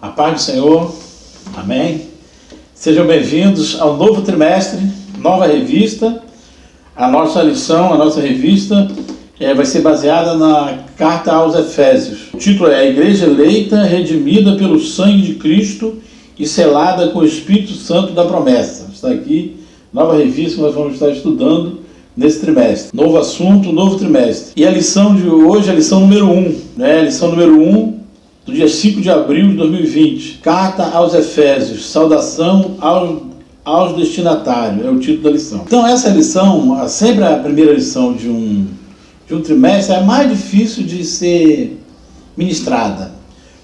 A paz do Senhor, amém? Sejam bem-vindos ao novo trimestre, nova revista. A nossa lição, a nossa revista vai ser baseada na carta aos Efésios. O título é A Igreja Eleita, Redimida pelo Sangue de Cristo e selada com o Espírito Santo da Promessa. Está aqui, nova revista que nós vamos estar estudando nesse trimestre. Novo assunto, novo trimestre. E a lição de hoje é a lição número 1, né? A lição número 1, do dia 5 de abril de 2020. Carta aos Efésios, saudação aos destinatários, é o título da lição. Então essa lição, sempre a primeira lição de um trimestre, é mais difícil de ser ministrada.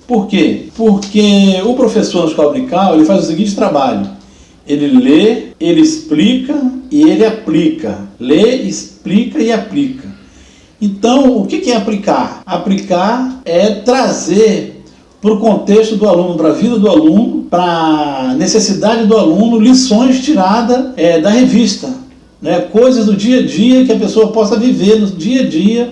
Por quê? Porque o professor na escola dominical, ele faz o seguinte trabalho: ele lê, ele explica e ele aplica. Lê, explica e aplica. Então, o que é aplicar? Aplicar é trazer para o contexto do aluno, para a vida do aluno, para a necessidade do aluno, lições tiradas da revista, né? Coisas do dia a dia que a pessoa possa viver no dia a dia,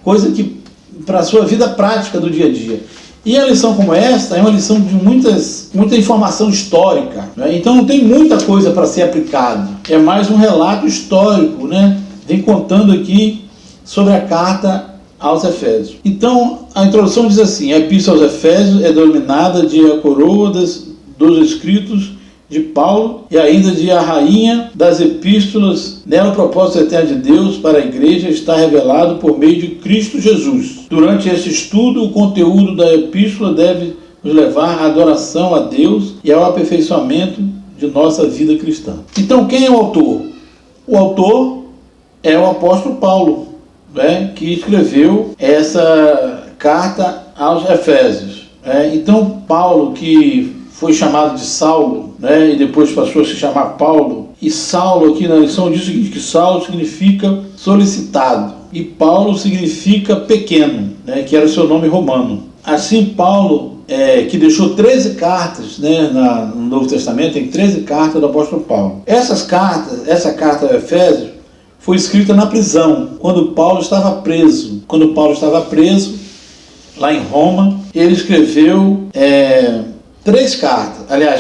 coisa que para a sua vida prática do dia a dia. E a lição como esta é uma lição de muita informação histórica, né? Então não tem muita coisa para ser aplicado. É mais um relato histórico, né? Vem contando aqui sobre a carta aos Efésios. Então a introdução diz assim: a Epístola aos Efésios é denominada de a coroa dos escritos de Paulo e ainda de a rainha das epístolas. Nela o propósito eterno de Deus para a igreja está revelado por meio de Cristo Jesus. Durante esse estudo, o conteúdo da epístola deve nos levar à adoração a Deus e ao aperfeiçoamento de nossa vida cristã. Então, quem é o autor? O autor é o apóstolo Paulo, né, que escreveu essa carta aos Efésios. Então, Paulo, que foi chamado de Saulo, né, e depois passou a se chamar Paulo. E Saulo, aqui na lição, diz o seguinte, que Saulo significa solicitado e Paulo significa pequeno, né, que era o seu nome romano. Assim, Paulo, que deixou 13 cartas, né, no Novo Testamento, tem 13 cartas do apóstolo Paulo. Essa carta a Efésios foi escrita na prisão, quando Paulo estava preso. Quando Paulo estava preso, lá em Roma, ele escreveu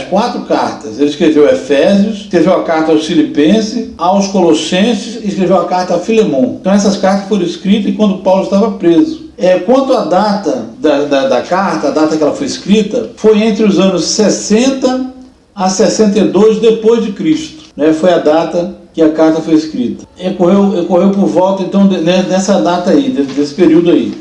4 cartas. Ele escreveu Efésios, escreveu a carta aos Filipenses, aos Colossenses e escreveu a carta a Filemon. Então essas cartas foram escritas quando Paulo estava preso. Quanto à data da carta, a data que ela foi escrita, foi entre os anos 60 a 62 depois de Cristo. Foi a data que a carta foi escrita. Ocorreu por volta, então, dessa data aí, desse período aí.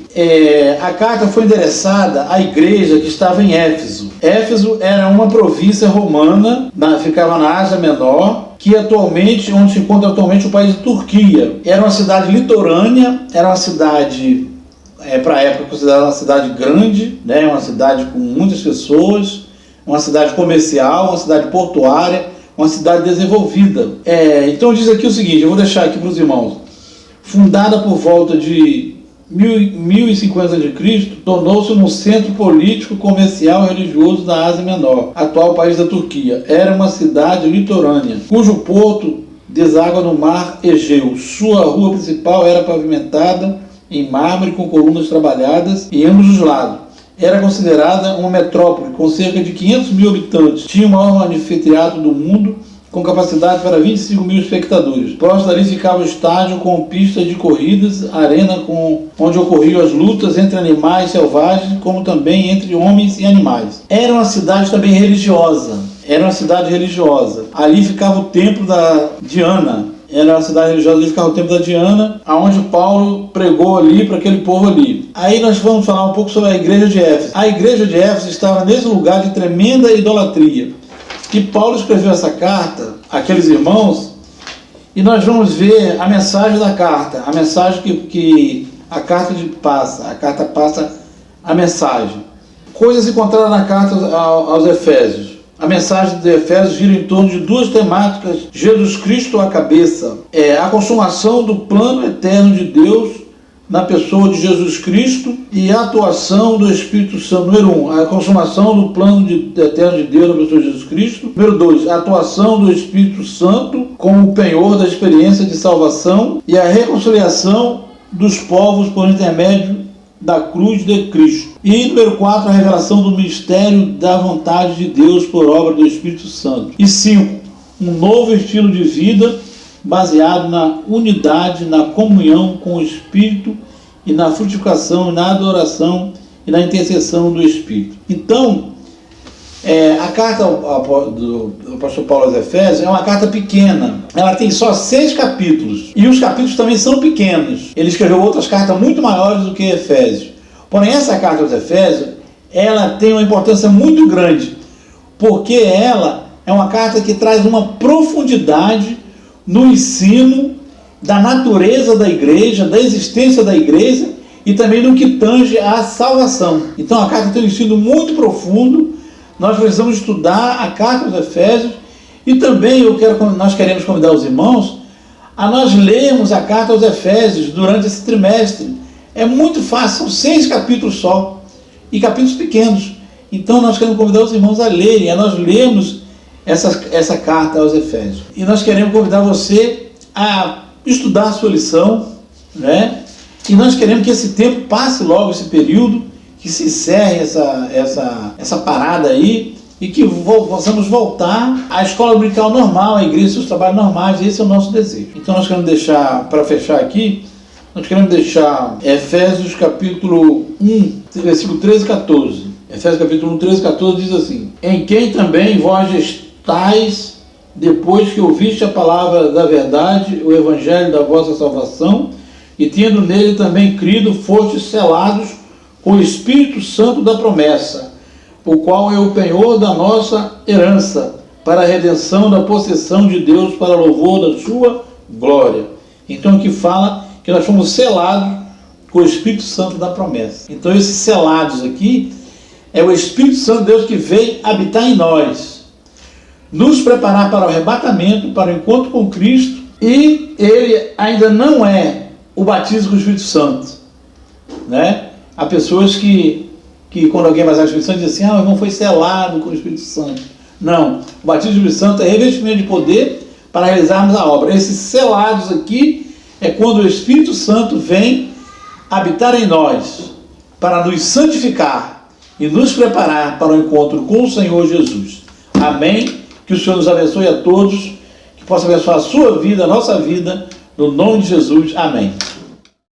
A carta foi endereçada à igreja que estava em Éfeso. Éfeso era uma província romana, ficava na Ásia Menor, onde se encontra atualmente o país de Turquia. Era uma cidade litorânea, era uma cidade, para a época, considerada uma cidade grande, né? Uma cidade com muitas pessoas, uma cidade comercial, uma cidade portuária, uma cidade desenvolvida. Então diz aqui o seguinte, eu vou deixar aqui para os irmãos. Fundada por volta de 1050 a.C., tornou-se um centro político, comercial e religioso da Ásia Menor, atual país da Turquia. Era uma cidade litorânea, cujo porto deságua no mar Egeu. Sua rua principal era pavimentada em mármore com colunas trabalhadas em ambos os lados. Era considerada uma metrópole com cerca de 500 mil habitantes. Tinha o maior anfiteatro do mundo, com capacidade para 25 mil espectadores. Próximo dali ficava o estádio com pistas de corridas, arena onde ocorriam as lutas entre animais selvagens, como também entre homens e animais. Era uma cidade também religiosa. Ali ficava o templo da Diana. Era uma cidade religiosa, ali ficava o templo da Diana, onde Paulo pregou ali para aquele povo ali. Aí nós vamos falar um pouco sobre a igreja de Éfeso. A igreja de Éfeso estava nesse lugar de tremenda idolatria. E Paulo escreveu essa carta àqueles irmãos, e nós vamos ver a mensagem da carta, a mensagem que a carta passa. A carta passa a mensagem. Coisas encontradas na carta aos Efésios. A mensagem de Efésios gira em torno de duas temáticas: Jesus Cristo a cabeça, a consumação do plano eterno de Deus na pessoa de Jesus Cristo e a atuação do Espírito Santo. Número 1, a consumação do plano eterno de Deus na pessoa de Jesus Cristo. Número 2, a atuação do Espírito Santo como o penhor da experiência de salvação e a reconciliação dos povos por intermédio da cruz de Cristo. E número 4, a revelação do mistério da vontade de Deus por obra do Espírito Santo. E 5, um novo estilo de vida baseado na unidade, na comunhão com o Espírito e na frutificação, e na adoração e na intercessão do Espírito. Então, a carta do apóstolo Paulo aos Efésios é uma carta pequena. Ela tem só 6 capítulos. E os capítulos também são pequenos. Ele escreveu outras cartas muito maiores do que Efésios. Porém, essa carta aos Efésios, ela tem uma importância muito grande, porque ela é uma carta que traz uma profundidade no ensino da natureza da igreja, da existência da igreja e também no que tange à salvação. Então, a carta tem um ensino muito profundo. Nós precisamos estudar a carta aos Efésios e também nós queremos convidar os irmãos a nós lermos a carta aos Efésios durante esse trimestre. É muito fácil, são 6 capítulos só, e capítulos pequenos. Então nós queremos convidar os irmãos a lerem, a nós lermos essa carta aos Efésios. E nós queremos convidar você a estudar a sua lição, né? E nós queremos que esse tempo passe logo, esse período, que se encerre essa parada aí, e que possamos voltar à escola dominical normal, à igreja, seus trabalhos normais. Esse é o nosso desejo. Então nós queremos deixar, para fechar aqui, nós queremos deixar Efésios capítulo 1, versículo 13 e 14. Efésios capítulo 1, 13 e 14 diz assim: em quem também vós estáis, depois que ouviste a palavra da verdade, o evangelho da vossa salvação, e tendo nele também crido, fostes selados com o Espírito Santo da promessa, o qual é o penhor da nossa herança, para a redenção da possessão de Deus, para louvor da sua glória. Então aqui fala que nós fomos selados com o Espírito Santo da promessa. Então esses selados aqui é o Espírito Santo de Deus que veio habitar em nós, nos preparar para o arrebatamento, para o encontro com Cristo. E ele ainda não é o batismo com o Espírito Santo, né? Há pessoas que quando alguém vai usar o Espírito Santo diz assim: o irmão foi selado com o Espírito Santo. Não, o batismo do Espírito Santo é revestimento de poder para realizarmos a obra. Esses selados aqui é quando o Espírito Santo vem habitar em nós para nos santificar e nos preparar para o encontro com o Senhor Jesus. Amém? Que o Senhor nos abençoe a todos, que possa abençoar a sua vida, a nossa vida, no nome de Jesus. Amém.